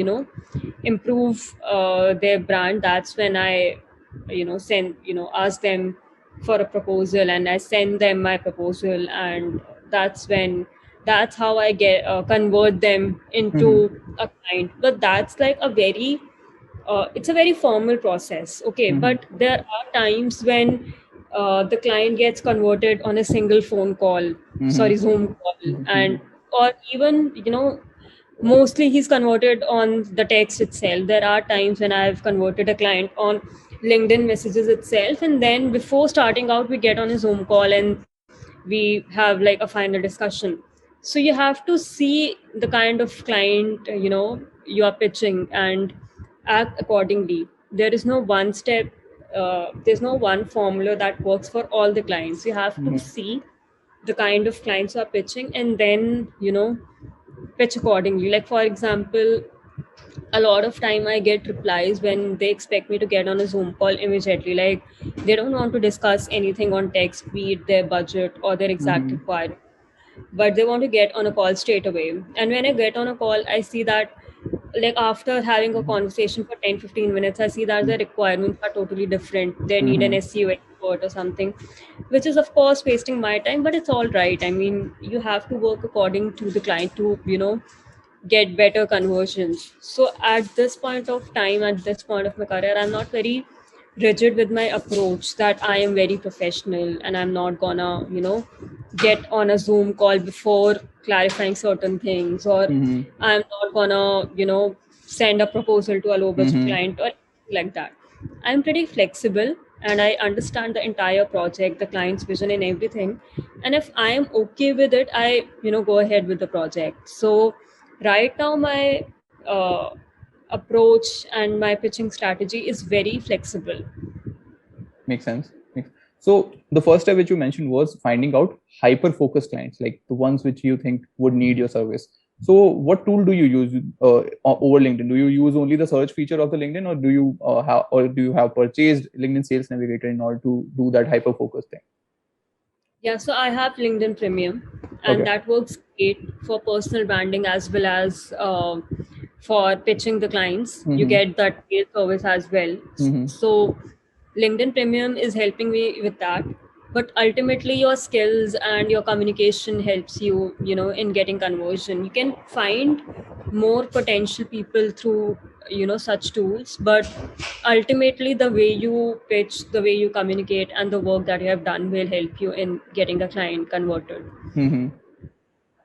improve their brand, that's when I send ask them for a proposal, and I send them my proposal. And that's when that's how I get convert them into Mm-hmm. a client. But that's like a very it's a very formal process, okay, Mm-hmm. but there are times when the client gets converted on a single phone call, Mm-hmm. sorry, Zoom call. Mm-hmm. And or even mostly he's converted on the text itself. There are times when I've converted a client on LinkedIn messages itself, and then before starting out we get on a Zoom call and we have like a final discussion. So you have to see the kind of client you are pitching and act accordingly. There is no one step, there's no one formula that works for all the clients. You have to Mm-hmm. see the kind of clients you are pitching, and then pitch accordingly. Like for example, a lot of time I get replies when they expect me to get on a Zoom call immediately. Like they don't want to discuss anything on text, be it their budget or their exact Mm-hmm. requirement, but they want to get on a call straight away. And when I get on a call, I see that like after having a conversation for 10-15 minutes, I see that the requirements are totally different. They need an Mm-hmm. SEO expert or something, which is of course wasting my time, but it's all right. I mean, you have to work according to the client to get better conversions. So at this point of time, at this point of my career, I'm not very rigid with my approach that I am very professional and I'm not gonna, get on a Zoom call before clarifying certain things, or Mm-hmm. I'm not gonna, send a proposal to a low budget Mm-hmm. client or anything like that. I'm pretty flexible and I understand the entire project, the client's vision and everything. And if I am okay with it, I, go ahead with the project. So right now my approach and my pitching strategy is very flexible. Makes sense. So the first step which you mentioned was finding out hyper focused clients, like the ones which you think would need your service. So what tool do you use over LinkedIn? Do you use only the search feature of the LinkedIn, or do you have purchased LinkedIn Sales Navigator in order to do that hyper focus thing? Yeah, so I have LinkedIn Premium, and Okay. that works great for personal branding as well as for pitching the clients. You Mm-hmm. get that paid service as well. Mm-hmm. So LinkedIn Premium is helping me with that. But ultimately, your skills and your communication helps you, in getting conversion. You can find more potential people through, such tools. But ultimately, the way you pitch, the way you communicate, and the work that you have done will help you in getting a client converted. Mm-hmm.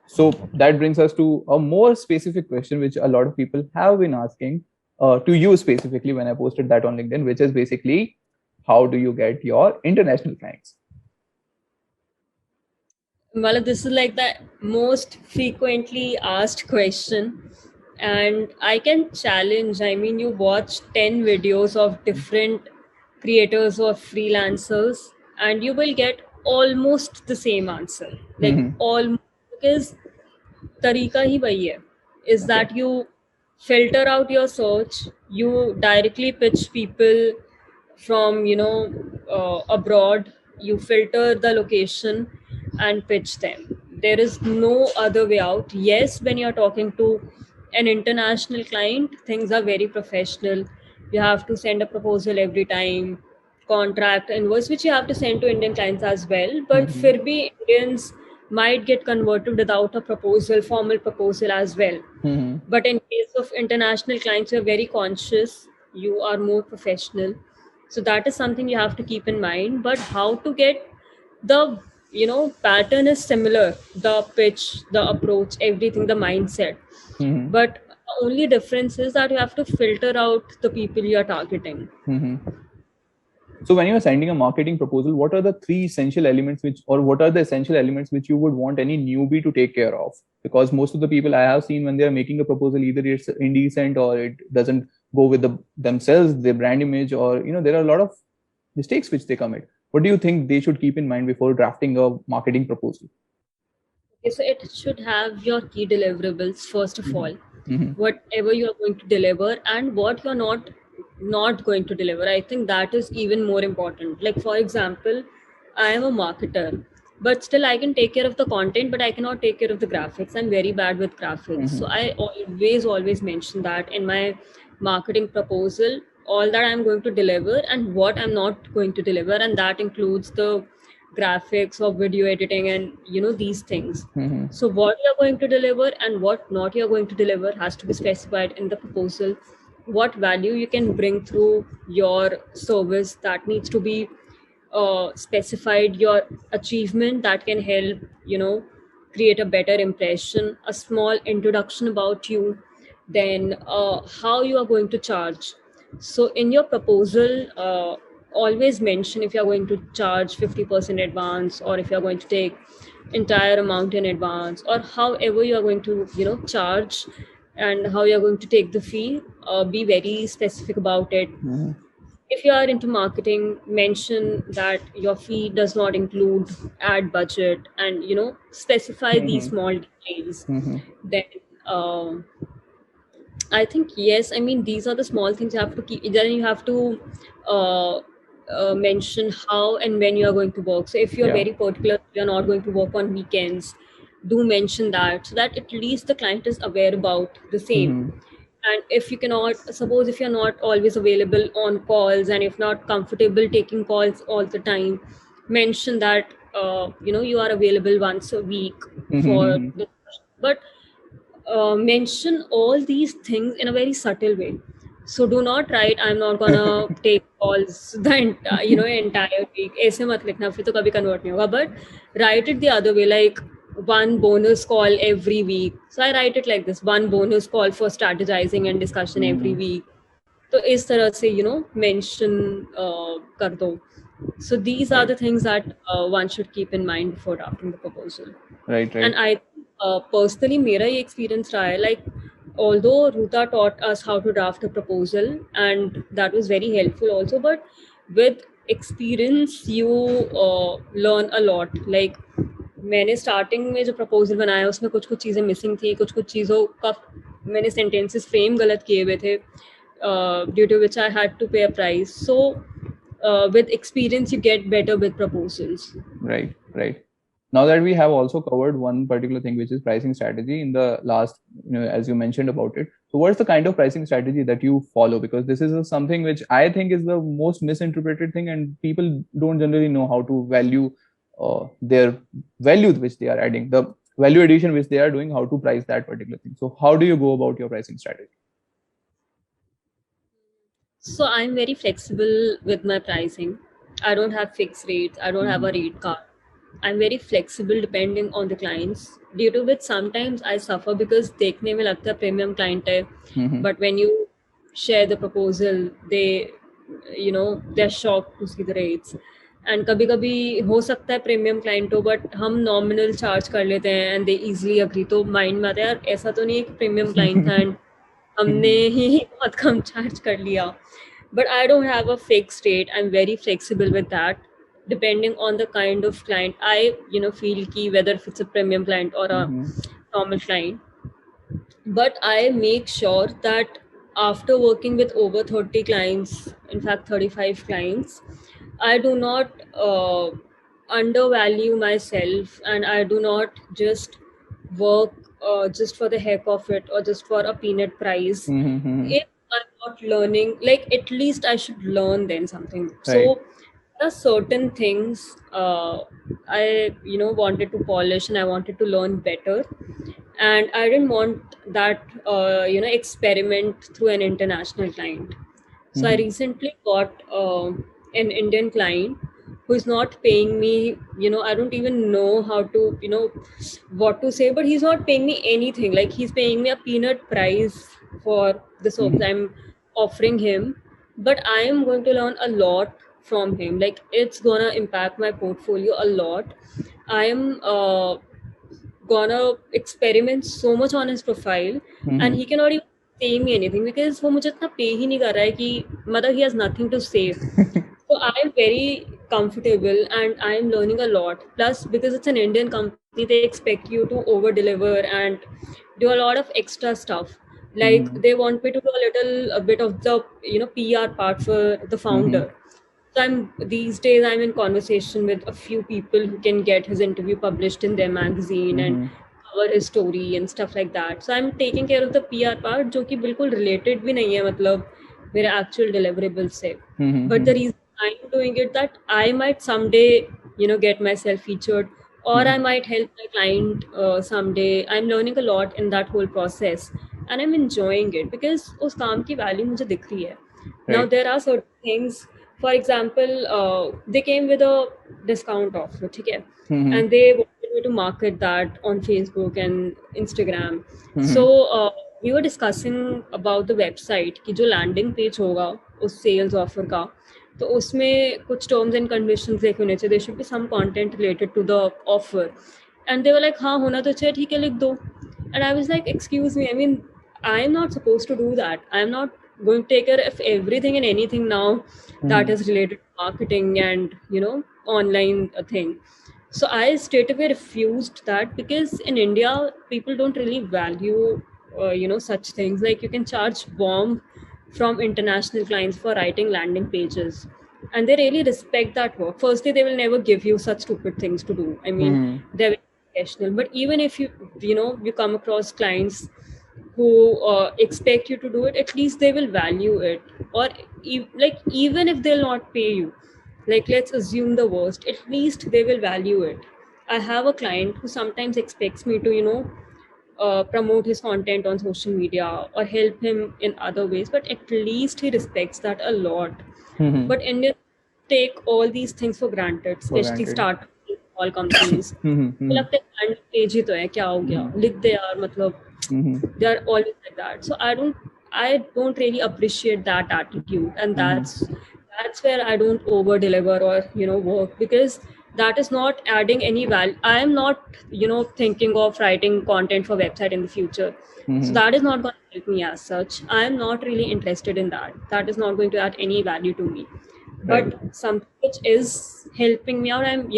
So that brings us to a more specific question, which a lot of people have been asking to you specifically when I posted that on LinkedIn, which is basically how do you get your international clients? Well, this is like the most frequently asked question, and I can challenge. I mean, you watch 10 videos of different creators or freelancers, and you will get almost the same answer. Like, Mm-hmm. all because तरीका ही वही है, is Okay. that you filter out your search, you directly pitch people from abroad. You filter the location and pitch them. There is no other way out. Yes, when you're talking to an international client, things are very professional. You have to send a proposal every time, contract, invoice, which you have to send to Indian clients as well. But Mm-hmm. fir bhi Indians might get converted without a proposal, formal proposal as well. Mm-hmm. But in case of international clients, you're very conscious, you are more professional. So that is something you have to keep in mind. But how to get the pattern is similar, the pitch, the approach, everything, the mindset. Mm-hmm. But the only difference is that you have to filter out the people you are targeting. Mm-hmm. So when you are sending a marketing proposal, what are the three essential elements or what are the essential elements which you would want any newbie to take care of? Because most of the people I have seen when they are making a proposal, either it's indecent or it doesn't go with themselves, their brand image, or there are a lot of mistakes which they commit. What do you think they should keep in mind before drafting a marketing proposal? Okay, so it should have your key deliverables first of all, Mm-hmm. whatever you are going to deliver and what you're not going to deliver. I think that is even more important. Like for example, I am a marketer, but still I can take care of the content, but I cannot take care of the graphics. I'm very bad with graphics, so Mm-hmm. I always mention that in my marketing proposal, all that I'm going to deliver and what I'm not going to deliver, and that includes the graphics or video editing and these things. Mm-hmm. So what you're going to deliver and what not you're going to deliver has to be specified in the proposal. What value you can bring through your service, that needs to be specified. Your achievement that can help create a better impression, a small introduction about you, then how you are going to charge. So in your proposal, always mention if you're going to charge 50% advance, or if you're going to take entire amount in advance, or however you are going to charge, and how you're going to take the fee. Be very specific about it. Mm-hmm. If you are into marketing, mention that your fee does not include ad budget, and specify these Mm-hmm. small details. Mm-hmm. Then um, I think yes. I mean, these are the small things you have to keep. Then you have to uh, mention how and when you are going to work. So if you're Yeah. very particular, you're not going to work on weekends. Do mention that, so that at least the client is aware about the same. Mm-hmm. And if you cannot, suppose if you're not always available on calls, and if not comfortable taking calls all the time, mention that you are available once a week for Mm-hmm. the. But mention all these things in a very subtle way. So do not write, I'm not gonna take calls the entire week. ऐसे मत लिखना, फिर तो कभी convert नहीं होगा. But write it the other way, like one bonus call every week. So I write it like this: one bonus call for strategizing and discussion every Mm-hmm. week. तो इस तरह से mention कर दो. So these are Right. the things that one should keep in mind before drafting the proposal. Right. And Right. I personally, मेरा ये experience रहा है, like although Ruta taught us how to draft a proposal, and that was very helpful also, but with experience you learn a lot. Like मैंने starting में जो proposal बनाया उसमें कुछ कुछ चीज़ें मिसिंग थी, कुछ कुछ चीज़ों का मैंने सेंटेंसेस फ्रेम गलत किए हुए थे, due to which I had to pay a price. So with experience you get better with proposals. Right. Right. Now that we have also covered one particular thing, which is pricing strategy in the last, as you mentioned about it. So what's the kind of pricing strategy that you follow? Because this is something which I think is the most misinterpreted thing, and people don't generally know how to value their value which they are adding, the value addition which they are doing, how to price that particular thing. So how do you go about your pricing strategy? So I'm very flexible with my pricing. I don't have fixed rates. I don't have a Mm-hmm. rate card. I'm very flexible depending on the clients. Due to which sometimes I suffer because देखने में लगता है premium client है, Mm-hmm. but when you share the proposal, they're shocked to see the rates. And कभी कभी हो सकता है premium client हो, but हम nominal charge कर लेते हैं and they easily agree. तो mind में आता है यार ऐसा तो नहीं है कि premium client था and हमने ही बहुत कम चार्ज कर लिया. But I don't have a fixed rate. I'm very flexible with that, depending on the kind of client. I feel key whether if it's a premium client or a Mm-hmm. normal client. But I make sure that after working with over 30 clients, in fact 35 clients, I do not undervalue myself, and I do not just work just for the heck of it or just for a peanut price. Mm-hmm. If I'm not learning, like at least I should learn then something. Right. So there are certain things I wanted to polish and I wanted to learn better, and I didn't want that experiment through an international client. So I Mm-hmm. recently got an Indian client who is not paying me. I don't even know how to what to say, but he's not paying me anything. Like he's paying me a peanut price for the Mm-hmm. service I'm offering him, but I am going to learn a lot from him. Like it's gonna impact my portfolio a lot. I am gonna experiment so much on his profile, and Mm-hmm. he cannot even say me anything because वो मुझे इतना pay ही नहीं कर रहा है कि मतलब he has nothing to say. So I am very comfortable and I am learning a lot. Plus, because it's an Indian company, they expect you to over deliver and do a lot of extra stuff. Like Mm-hmm. they want me to do a bit of the PR part for the Mm-hmm. founder. So these days I'm in conversation with a few people who can get his interview published in their magazine and Mm-hmm. cover his story and stuff like that. So I'm taking care of the PR part, जो कि बिल्कुल related भी नहीं है मतलब मेरे actual deliverables से. But the Mm-hmm. reason I'm doing it that I might someday get myself featured, or I Mm-hmm. might help my client someday. I'm learning a lot in that whole process, and I'm enjoying it because उस काम की value मुझे दिख रही है. Now Right. there are certain things. For example, they came with a discount offer, ठीक है? Mm-hmm. And they wanted me to market that on Facebook and Instagram. So Mm-hmm. we were discussing about the website कि जो landing page होगा उस sales offer का, तो उसमें कुछ terms and conditions देखे होने चाहिए. There should be some content related to the offer. And they were like, हाँ होना तो चाहिए, ठीक है लिख दो. And I was like, excuse me, I mean, I am not supposed to do that. I am not going to take care of everything and anything now that Mm-hmm. is related to marketing and online thing. So I straight away refused that because in India people don't really value such things. Like you can charge bomb from international clients for writing landing pages, and they really respect that work. Firstly, they will never give you such stupid things to do. I mean, Mm-hmm. they're very professional. But even if you come across clients who expect you to do it, at least they will value it. Or like even if they'll not pay you, like let's assume the worst, at least they will value it. I have a client who sometimes expects me to promote his content on social media or help him in other ways, but at least he respects that a lot. Mm-hmm. But Indians take all these things for granted, For especially granted. start small companies. Mm-hmm. मतलब अपने brand page ही तो है, क्या हो गया, Mm-hmm. लिख दे यार, मतलब Mm-hmm. they are always like that. So I don't really appreciate that attitude, and Mm-hmm. that's where I don't over deliver or work, because that is not adding any value. I am not thinking of writing content for website in the future, so Mm-hmm. that is not going to help me as such. I am not really interested in that. That is not going to add any value to me. Right. But something which is helping me out, I'm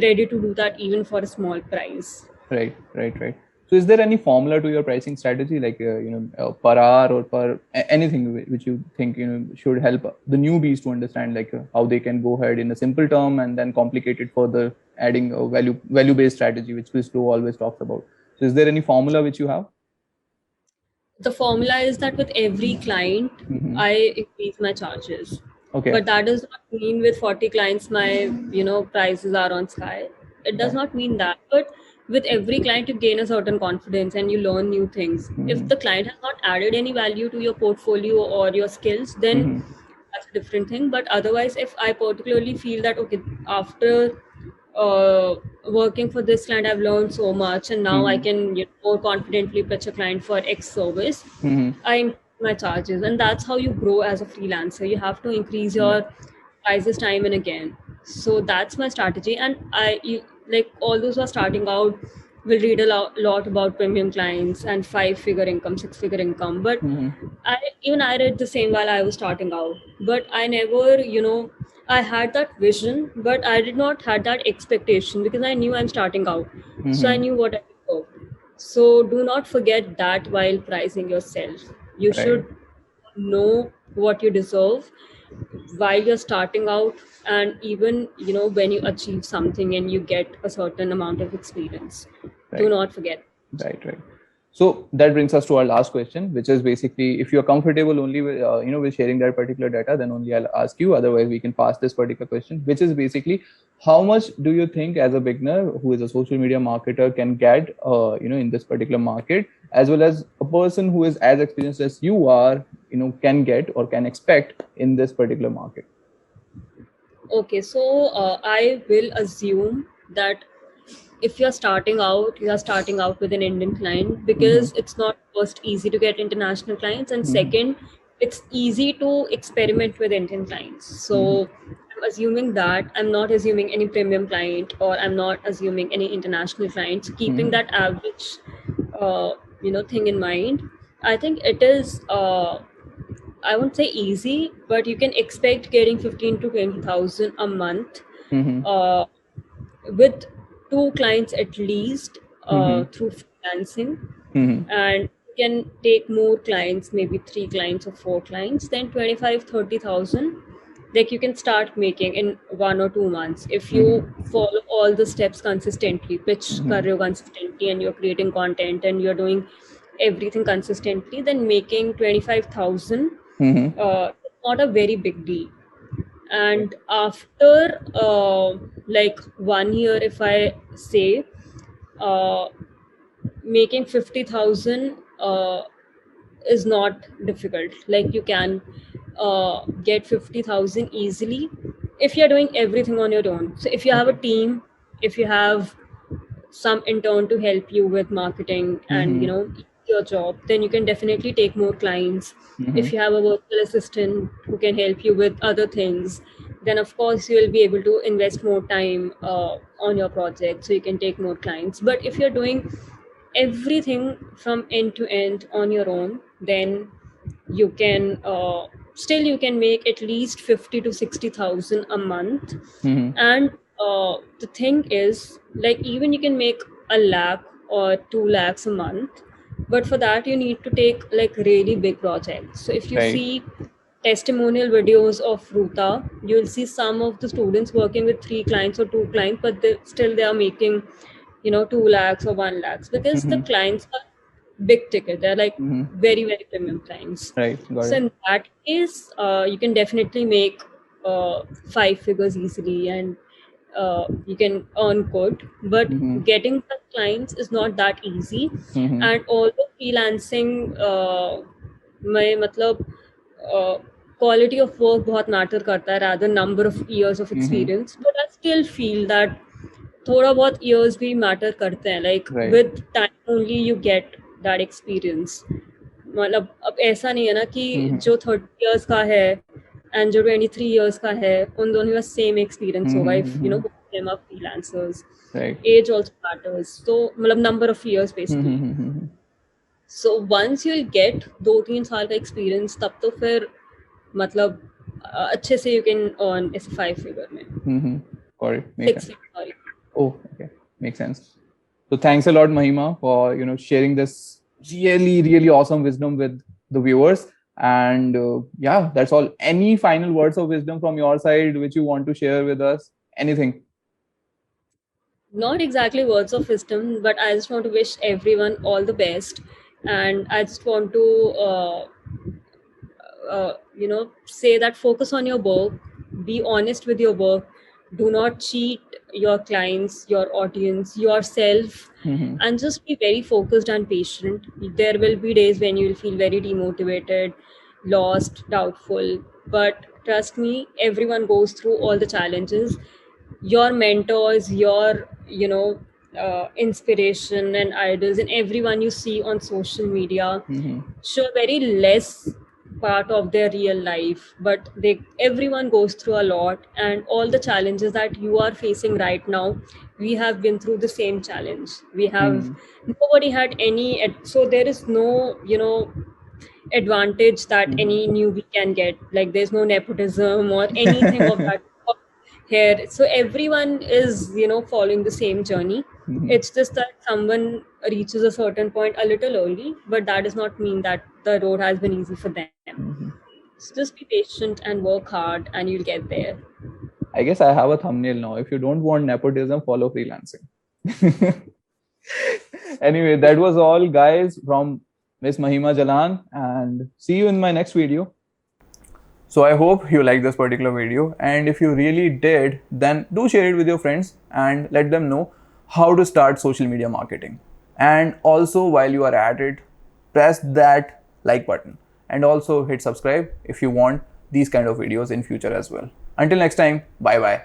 ready to do that even for a small price. Right. Right. Right. So, is there any formula to your pricing strategy, like per hour or anything which you think should help the newbies to understand, like how they can go ahead in a simple term and then complicate it further, adding a value based strategy, which Vishnu always talks about. So, is there any formula which you have? The formula is that with every client, Mm-hmm. I increase my charges. Okay. But that does not mean with 40 clients my prices are on sky. It does Yeah. not mean that. But with every client you gain a certain confidence and you learn new things. If Mm-hmm. the client has not added any value to your portfolio or your skills, then Mm-hmm. that's a different thing. But otherwise, if I particularly feel that okay, after uh, working for this client, I've learned so much, and now I Mm-hmm. can more confidently pitch a client for X service, Mm-hmm. I increase my charges, and that's how you grow as a freelancer. You have to increase Right. your prices time and again. So that's my strategy, and like all those who are starting out will read a lot about premium clients and 5-figure income, 6-figure income. But Mm-hmm. I read the same while I was starting out, but I never, I had that vision, but I did not had that expectation because I knew I'm starting out, so I Mm-hmm. knew what I could go. So do not forget that while pricing yourself. You Right. should know what you deserve while you're starting out, and even when you achieve something and you get a certain amount of experience. Do Right. not forget. Right, right. So that brings us to our last question, which is basically if you're comfortable only with with sharing that particular data, then only I'll ask you. Otherwise, we can pass this particular question, which is basically how much do you think as a beginner who is a social media marketer can get in this particular market, as well as a person who is as experienced as you are, can get or can expect in this particular market. Okay, so I will assume that if you're starting out with an Indian client, Mm-hmm. because it's not first easy to get international clients, and Mm-hmm. second, it's easy to experiment with Indian clients. Mm-hmm. So I'm assuming that I'm not assuming any premium client, or I'm not assuming any international clients. Keeping Mm-hmm. that average, thing in mind, I think it is. I won't say easy, but you can expect getting 15 to 20,000 a month, Mm-hmm. uh, with two clients at least, Mm-hmm. through freelancing. Mm-hmm. And you can take more clients, maybe three clients or four clients, then 25, 30,000. Like you can start making in 1 or 2 months if you Mm-hmm. follow all the steps consistently, pitch kar Mm-hmm. rahe ho consistently, and you're creating content and you're doing everything consistently, then making 25,000, Mm-hmm. it's not a very big deal. And after like 1 year, if I say, uh, making 50,000 is not difficult. Like you can get 50,000 easily if you're doing everything on your own. So if you have a Okay. team, if you have some intern to help you with marketing and Mm-hmm. your job, then you can definitely take more clients. If Mm-hmm. you have a virtual assistant who can help you with other things, then of course you will be able to invest more time on your project, so you can take more clients. But if you're doing everything from end to end on your own, then you can still you can make at least 50 to 60,000 a month. Mm-hmm. And the thing is, like, even you can make a lakh or 2 lakhs a month, but for that you need to take like really big projects. So if you Right. see testimonial videos of Ruta, you'll see some of the students working with three clients or two clients, but they are making 2 lakhs or 1 lakhs, because the Mm-hmm. clients are big ticket. They're like Mm-hmm. very, very premium clients. Right. Got So it. in that case, you can definitely make 5 figures easily, and you can earn good. But Mm-hmm. getting the clients is not that easy. Mm-hmm. And although freelancing में मतलब quality of work बहुत matter करता है, rather number of years of Mm-hmm. experience, but I still feel that थोड़ा बहुत years भी matter करते हैं. Like Right. with time only you get that experience. मतलब अब ऐसा नहीं है ना कि Mm-hmm. जो 30 years का है एंड जो 23 years का है, उन दोनों का सेम एक्सपीरियंस होगा. Mm-hmm. If Mm-hmm. them are freelancers, Right. age also matters. So मतलब number of years basically. Mm-hmm. Mm-hmm. So once you'll get 2-3 साल का experience, तब तो फिर मतलब अच्छे से you can earn ऐसे 5 figure में, Mm-hmm. Got it. Makes 6 sense. figure, sorry. Oh, okay. Makes sense. So thanks a lot, Mahima, for sharing this really, really awesome wisdom with the viewers. And yeah, that's all. Any final words of wisdom from your side which you want to share with us? Anything? Not exactly words of wisdom, but I just want to wish everyone all the best. And I just want to say that focus on your work, be honest with your work, do not cheat your clients, your audience, yourself, Mm-hmm. and just be very focused and patient. There will be days when you will feel very demotivated, lost, doubtful, but trust me, everyone goes through all the challenges. Your mentors, your inspiration and idols, and everyone you see on social media Mm-hmm. show very less part of their real life, but they everyone goes through a lot. And all the challenges that you are facing right now, we have been through the same challenge. We have Mm-hmm. Nobody had any so there is no advantage that Mm-hmm. any newbie can get. Like there's no nepotism or anything of that. here. So everyone is, following the same journey. Mhm. It's just that someone reaches a certain point a little early, but that does not mean that the road has been easy for them. Mhm. So just be patient and work hard, and you'll get there. I guess I have a thumbnail now. If you don't want nepotism, follow freelancing. Anyway, that was all, guys, from Miss Mahima Jalan, and see you in my next video. So I hope you liked this particular video, and if you really did, then do share it with your friends and let them know how to start social media marketing. And also, while you are at it, press that like button and also hit subscribe if you want these kind of videos in future as well. Until next time, bye bye.